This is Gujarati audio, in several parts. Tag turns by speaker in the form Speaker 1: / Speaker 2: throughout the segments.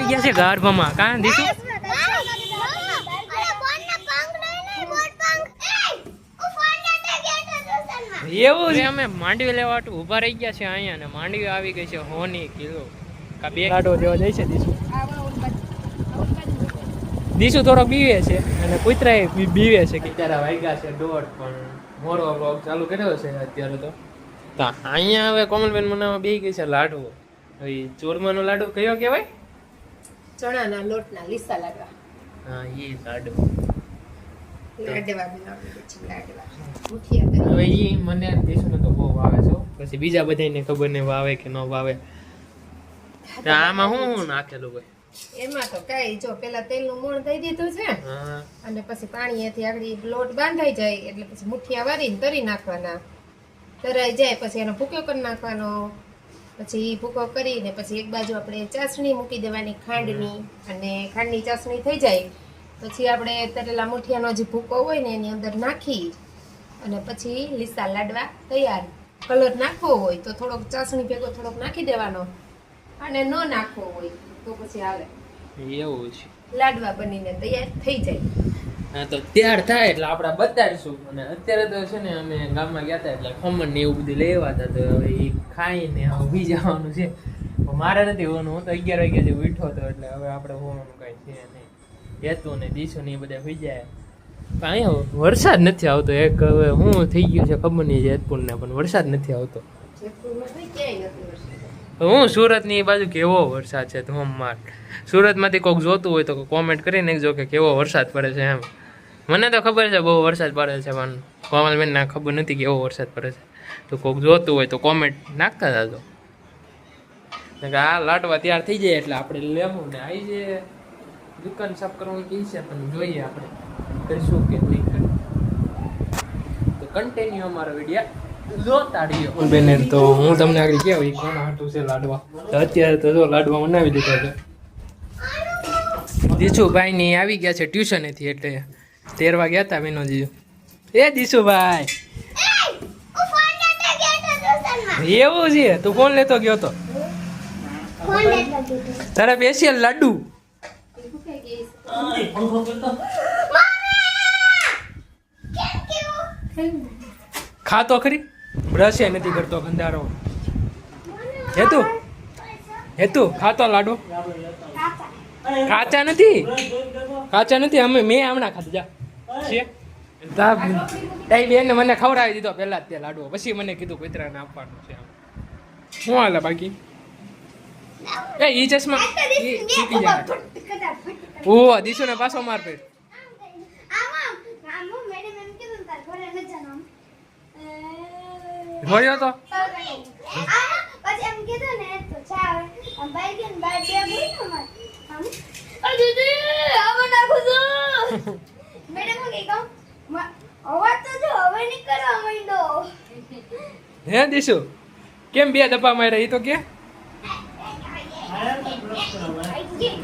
Speaker 1: ગયા છે ગર્ભમાં કાં દીધું એવું છે અમે માંડવી લેવા ઉભા રહી ગયા છે અહીંયા ને માંડવી આવી ગઈ છે હોની કિલો કા બે ગાડો જેવા જાય છે દીસુ થોડો બીવે છે અને કુતરાએ બીવે છે કે ત્યારે વાગ્યા છે 1:30 પણ મોરો વ્લોગ ચાલુ કર્યો છે અત્યારે તો અહીંયા હવે કોમલબેન બનાવવા બેહી ગઈ છે લાડવો હવે ચોરમાનો લાડુ કયો કહેવાય
Speaker 2: ચણાના લોટના લીસા લાડવા
Speaker 1: હા એ લાડુ
Speaker 2: લાડવા બનાવી છે લાડવા મુઠિયા
Speaker 1: હવે ઈ મને દીસુને તો બહુ ભાવે છે પછી બીજા બધાને ખબર ને ભાવે કે ન ભાવે આમાં શું નાખેલું હોય
Speaker 2: એમાં તો કઈ જો પેલા તેલનું મૂણ થઈ દીધું છે અને પછી પાણીએથી આગળ લોટ બાંધાઈ જાય એટલે પછી મુઠિયા વારીને તરી નાખવાના તરાઈ જાય પછી એનો ભૂકો કરી નાખવાનો પછી ભૂકો કરીને પછી એક બાજુ આપણે ચાસણી મૂકી દેવાની ખાંડની અને ખાંડની ચાસણી થઈ જાય પછી આપણે તરેલા મુઠિયાનો જે ભૂકો હોય ને એની અંદર નાખી અને પછી લીસા લાડવા તૈયાર કલર નાખવો હોય તો થોડોક ચાસણી ભેગો થોડોક નાખી દેવાનો અને ન નાખવો હોય તો પછી આવે
Speaker 1: એવું છે
Speaker 2: લાડવા બનીને તૈયાર થઈ જાય
Speaker 1: હા તો તૈયાર થાય એટલે આપણે બતાડીશું અને અત્યારે તો છે ને અમે ગામમાં ગયા હતા એટલે ખમણ ને એવું બધું લેવા હતા તો હવે એ ખાઈને ઊભી જવાનું છે મારે નથી હોવાનું હું તો 11 વાગ્યા જેવું ઉઠ્યો હતો એટલે હવે આપણે હોવાનું કાંઈ છે નહીં હેતું ને દીસું ને એ બધા હોઈ જાય પણ અહીંયા વરસાદ નથી આવતો એક હવે શું થઈ ગયું છે ખબર નહીં જેતપુરને પણ વરસાદ નથી આવતો હું સુરતની બાજુ કેવો વરસાદ છે ધોમમાર સુરતમાંથી કોઈક જોતું હોય તો કોમેન્ટ કરી નાખજો કે કેવો વરસાદ પડે છે એમ મને તો ખબર છે બહુ વરસાદ પડે છે પણ કોમલબેનને ખબર નથી કે એવો વરસાદ પડે છે તો કોઈક જોતું હોય તો કોમેન્ટ નાખતા જાજો આ લાડવા તૈયાર થઈ જાય એટલે આપણે લેવું ને આવી જે દુકાન સાફ કરવાની કહી છે પણ જોઈએ આપણે કરીશું કે નહીં કરીએ તો કન્ટિન્યુ અમારો વિડીયો બેને તો હું તમને આગળ કહેવાય કોના હાટું છે લાડવા તો અત્યારે તો જો લાડવા બનાવી દીધા છે દીશુભાઈ ની આવી ગયા છે ટ્યુશનેથી એટલે 13 વાગ્યા હતા વિનોજી એ દીશુભાઈ એવું છે તું કોણ લેતો ગયો તો તારા સ્પેશિયલ લાડુ ખાતો ખરી બ્રશ નથી કરતો ગંધારો હેતુ ખાતો લાડુ કાચા નથી અમે મેં હમણાં ખાધું જા છે બેન મને ખવડાવી દીધો પહેલા તે લાડવો પછી મને કીધું કુતરાને આપવાનું છે શું હાલે બાકી એ ઈ ચશ્મા ચૂકી જાય ઓ દીશુને પાછો માર પડ જોયો તો
Speaker 3: પછી એમ કીધું ને તો ચાલ બાઈ કે બાઈ બે ગઈ ને અરે દીદી આવો નાખો છો મેડમ કે કહું અવાજ તો જો હવે નહીં કરવા માંડો
Speaker 1: હે દીશુ કેમ બે દપા માર્યા ઈ તો કે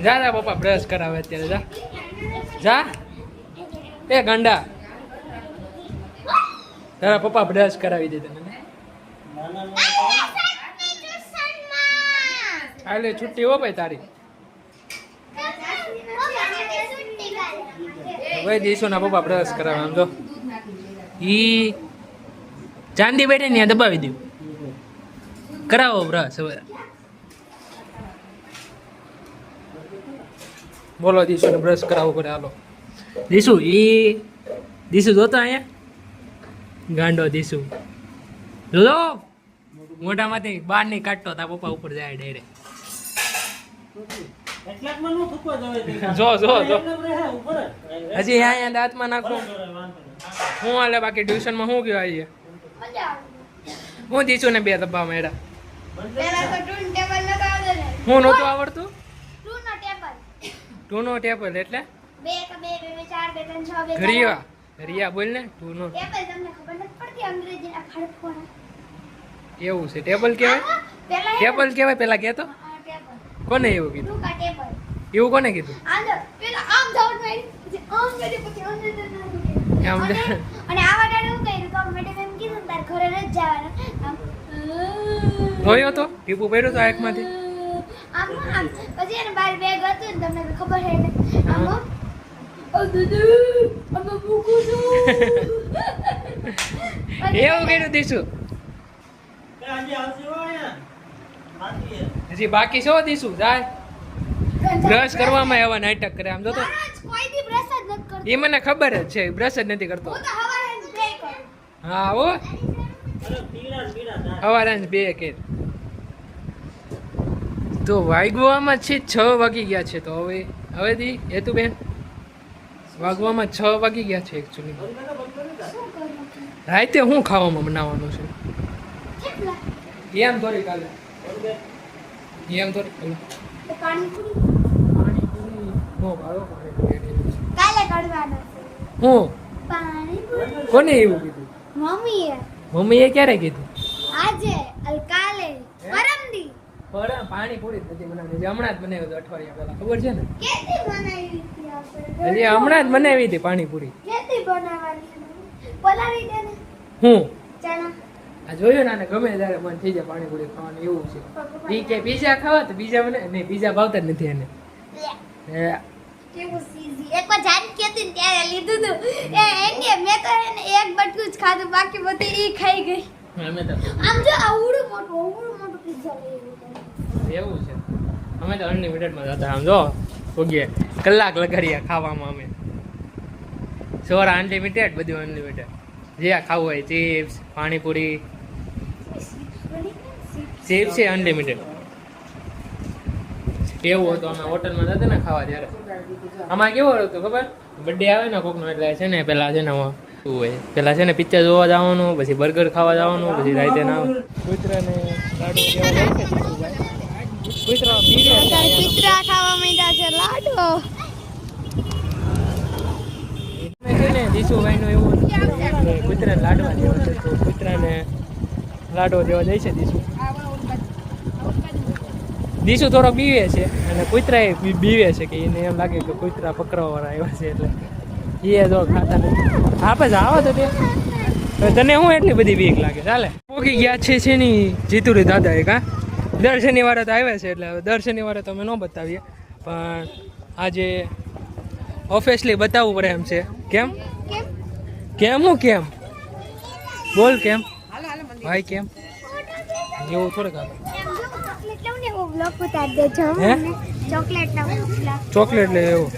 Speaker 1: જા પપ્પા બ્રશ કરાવે અત્યારે જા એ ગાંડા તારા પપ્પા બ્રશ કરાવી દે તને આલે છુટ્ટી હો ભાઈ તારી હવે દીશુ ના પપ્પા બ્રશ કરાવે આમ જો ઈ ચાંદી બેઠે ને દબાવી દઉં કરાવો બ્રશ હવે બોલો દીશુ ને બ્રશ કરાવવું પડે હાલો દીશુ જોતો અહીંયા ગાંડો દીશુ જો મોઢામાંથી બહાર નહીં કાઢતો તા પપ્પા ઉપર જાય ડાયરેક્ટ જો હજી અહીંયા દાંતમાં નાખો હું હાલે બાકી ટ્યુશનમાં શું કહેવાય છે હું દીશુ ને બે દબ્બા મેળા હું નહોતું આવડતું ટુ નો ટેબલ એટલે ઘરિયા બોલ ને ટુ નો એવું છે ટેબલ કહેવાય પેલા કહેતો કોને એવું કીધું એવું કોને કીધું જોયો તો ટીપુ પડ્યો તો આંખમાંથી
Speaker 3: આમ આમ પછી એને બાર બેગ હતું ને તમને ખબર છે ને આમ ઓ દુદુ આમ મૂકું છું
Speaker 1: એવું કર્યું દીશું હજી બાકી શું દીશું જાય બ્રશ કરવામાં એવા નાટક કરે આમ જો તો
Speaker 3: કોઈ દી બ્રશ જ નથી કરતો
Speaker 1: એ મને ખબર જ છે બ્રશ જ નથી કરતો
Speaker 3: હું તો હવારે બે કરું
Speaker 1: હા હો સવારે બે કે તો વાગવામાં છે 6 વાગી ગયા છે તો હવે દી હેતુબેન વાગવામાં 6 વાગી ગયા છે એકચ્યુઅલી રાતે હું ખાવામાં બનાવવાનું છે
Speaker 3: કેટલા
Speaker 1: એમ થોડી કાલે એમ થોડી
Speaker 3: પાણીપુરી
Speaker 1: પાણીપુરી નો ભાડો
Speaker 3: કાલે કરવાનો છે
Speaker 1: હું
Speaker 3: પાણીપુરી
Speaker 1: કોને એવું કીધું
Speaker 3: મમ્મીએ
Speaker 1: મમ્મીએ ક્યારે કીધું
Speaker 3: આજે અલ કાલે પરમદી
Speaker 1: પણ પાણીપુરી જ નથી બનાવી હમણાં જ બનાવ્યું હતું અઠવાડિયા પહેલા ખબર છે ને
Speaker 3: કેતી બનાવી હતી આપણે
Speaker 1: હજી હમણાં જ બનાવી હતી પાણીપુરી
Speaker 3: કેતી બનાવવાની પલાળી દે ને
Speaker 1: હું
Speaker 3: ચણા
Speaker 1: આ જોયું ને આને ગમે ત્યારે મન થઈ જાય પાણીપુરી ખાવાનું એવું છે ઈ કે પીઝા ખાવા તો પીઝા બને નહીં પીઝા ભાવતા જ નથી એને
Speaker 3: કેવું સીઝી એકવાર જાન કેતી ને ત્યારે લીધું તું એને મેં તો એને એક બટકું જ ખાધું બાકી બધી ઈ ખાઈ ગઈ
Speaker 1: અમે તો
Speaker 3: આમ જો આવડું મોટું પિઝા લઈ
Speaker 1: એવું છે અમે તો અનલિમિટેડમાં જતા આમ જો ઉગીએ કલાક લગાડ્યા ખાવામાં અમે સોરા અનલિમિટેડ બધું અનલિમિટેડ જે આ ખાવું હોય ચિપ્સ પાણીપુરી ચિપ્સ છે અનલિમિટેડ એવું હતું અમે હોટલમાં જતા ને ખાવા ત્યારે આમાં કેવું હતું ખબર બર્થડે આવે ને કોકનો એટલે છે ને પેલા છે ને શું હોય પેલા છે ને પિક્ચર જોવા જવાનું પછી બર્ગર ખાવા જવાનું પછી રાતે ના કૂતરાને લાડુ કેવા જાય છે કૂતરા પીવે
Speaker 3: કૂતરા ખાવા માંડ્યા છે લાડુ
Speaker 1: છે ને દીશુભાઈનું એવું કે કૂતરાને લાડવા જેવા છે તો કૂતરાને લાડવો દેવા જાય છે દીશુ થોડો બીવે છે અને કૂતરા બીવે છે કે એને એમ લાગે કે કૂતરા પકડવાવાળા આવ્યા છે એટલે એ જો ખાતા નથી આપે જ આવો તો તને હું એટલી બધી બીક લાગે ચાલે પોગી ગયા છે ને જીતુરી દાદા એક હા દર શનિવારે તો આવ્યા છે એટલે દર શનિવારે તો અમે ન બતાવીએ પણ આજે ઓફિસલી બતાવવું પડે એમ છે કેમ કેમ હું કેમ બોલ કેમ ભાઈ કેમ એવું થોડુંક આવે ચોકલેટ લે એવું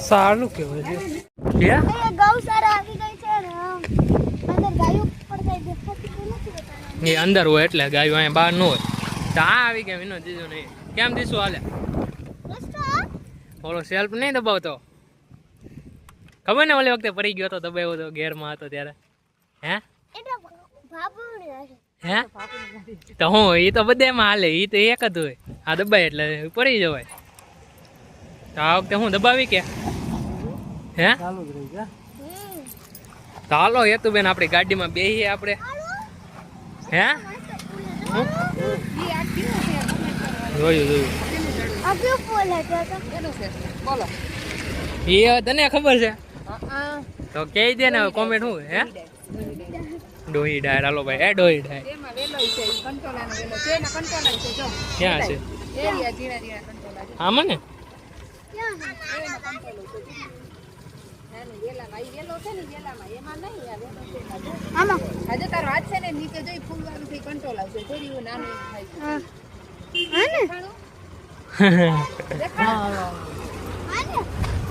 Speaker 1: સારું કેવું છે
Speaker 3: ગૌશાળા આવી ગઈ છે ને અંદર ગાયો પર કઈ દેખાતી નથી
Speaker 1: એ અંદર હોય એટલે ગાયો અહીંયા બહાર ન હોય તો આ આવી ગયા વિનો દીધો નહીં કેમ દીશું હાલે ઓલો સેલ્ફ નહીં દબાવતો ખબર ને ઓલી વખતે પડી ગયો તો દબાવ્યો તો ગેરમાં હતો ત્યારે હે હે તો હું એ તો બધામાં હાલે એ તો એક જ હોય આ દબાય એટલે પડી જવાય તો આ વખતે હું દબાવી કે હે તો હાલો હેતુબેન આપણી ગાડીમાં બેહીએ આપણે હે જોયું એ તને ખબર છે તો કહી દે ને કોમેન્ટ હું હે ડોહી ડાયર હાલો ભાઈ એ ડોહી ડાયર ક્યાં છે આમાં ને
Speaker 2: આજે તારો હાથ છે ને નીચે જોઈ ફૂલ વાળું થઈ કંટ્રોલ આવશે થોડી એવું નાનું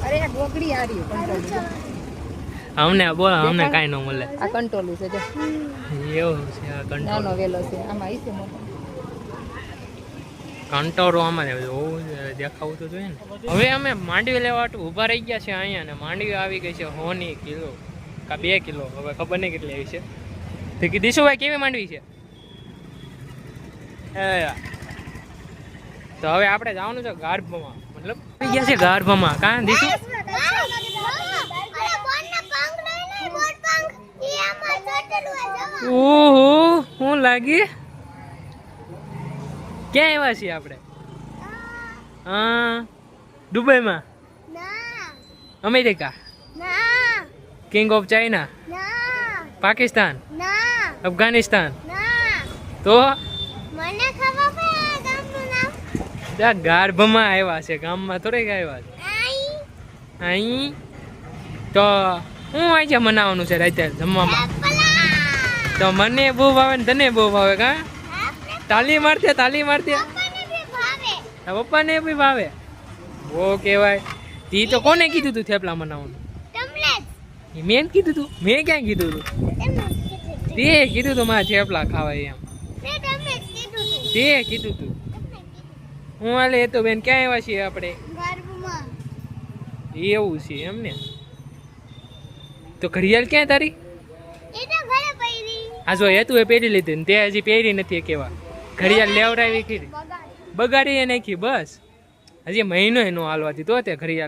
Speaker 2: અરે આ ગોગડી આ રહ્યું કંટ્રોલ
Speaker 1: અમને બોલો અમને કાંઈ ન મળે
Speaker 2: આ કંટ્રોલ છે જો
Speaker 1: એવું છે આ
Speaker 2: નાનો વેલો છે આમાં ઈ છે મોટો
Speaker 1: કંટોરો આમાં દેખાવું તો જોઈએ ને હવે અમે માંડવી લેવા ઊભા રહી ગયા છે અહીંયા ને માંડવી આવી ગઈ છે 100 કિલો કા 2 કિલો હવે ખબર નહીં કેટલી આવી છે તો કે દીશુભાઈ કેવી માંડવી છે તો હવે આપણે જવાનું છે ગાર્ભમાં મતલબ આવી ગયા છે ગાર્ભમાં કાં દીશુ ઓહો હું લાગી ક્યાં આવ્યા છીએ આપણે હા દુબઈમાં America king of China Pakistan Afghanistan તો
Speaker 3: મને ખબર છે ગામનું નામ
Speaker 1: ત્યાં ગાર્ભમાં આવ્યા છે, ગામમાં થોડીક આવ્યા છે. અહીં તો શું હોય છે મનાવવાનું છે રાતે જમવામાં? તો મને બહુ ભાવે ને તને બહુ ભાવે કા? તાલી મારતે પપ્પાને બી ભાવે. બહુ કહેવાય. તી તો કોને કીધું તું થેપલા બનાવવાનું? મેં કીધું તું? મેં ક્યાં કીધું તું? તે કીધું તું મારે થેપલા ખાવાય એમ. તે કીધું તું. હું હાલે એ તો બેન ક્યાં આવ્યા છીએ આપણે? એવું છે એમ ને? તો ઘડિયાળ ક્યાં તારી? આ જો એ તું એ પહેરી લીધી ને તે હજી પહેરી નથી કેવા. ઘડિયાળ લેવડાવી કીધી, બગાડી નાખી બસ. હજી મહિનો એનો હાલવાથી તો તે ઘડિયાળ